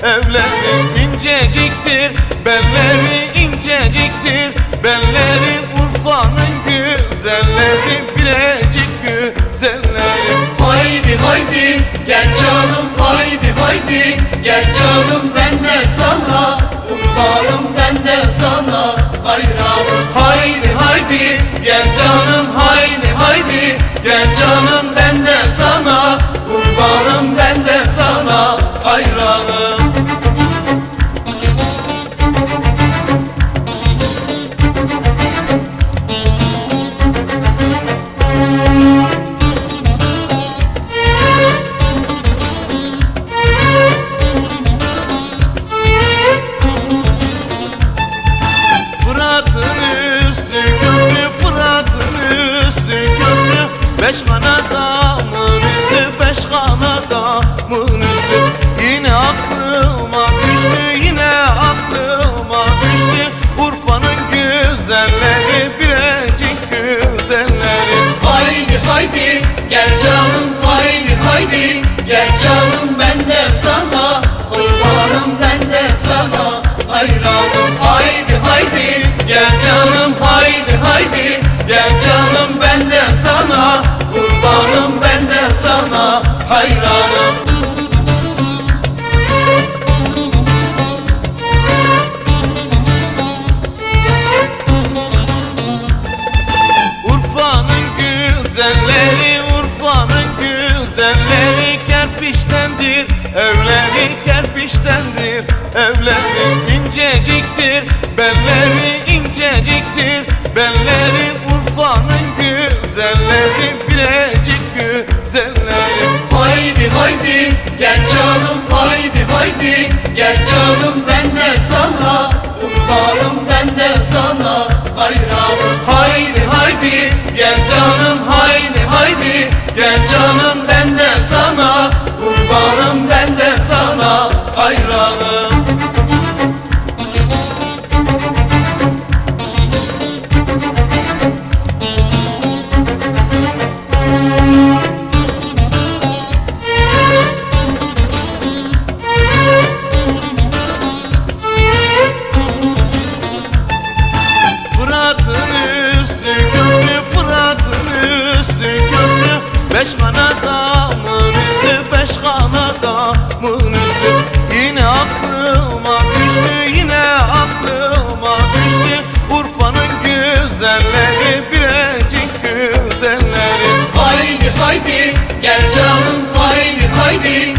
evleri inceciktir, belleri inceciktir, belleri Urfa'nın güzelleri, Bilecik güzelleri. Haydi haydi gel canım, haydi haydi gel canım, ben de sana kurbanım, ben de sana hayranım. Haydi haydi gel canım, haydi haydi gel canım, ben de sana kurbanım, ben de sana hayranım. Beş kanadamın üstü, beş kanadamın üstü. Yine aklıma düştü, yine aklıma düştü. Urfa'nın güzelleri, Bilecik güzelleri. Haydi haydi gel canım, haydi haydi gel canım, ben de sana kurbanım, ben de sana hayranım. Haydi haydi gel canım, haydi haydi gel canım, ben de sana kurbanım, ben de sana hayranım. Urfa'nın güzelleri, Urfa'nın güzelleri, kerpiçtendir evleri, kerpiçtendir evleri. İnceciktir belleri, inceciktir belleri, Urfa'nın güzelleri, Bilecik güzelleri. Haydi haydi gel canım, haydi haydi gel canım, ben de sana kurbanım, ben de sana hayranım. Haydi haydi gel canım, haydi haydi gel canım, ben de sana kurbanım, ben de sana hayranım. Beş kanadamın üstü, beş kanadamın üstü. Yine aklıma düştü, yine aklıma düştü. Urfa'nın güzelleri, Bilecik güzelleri. Haydi haydi gel canım, haydi haydi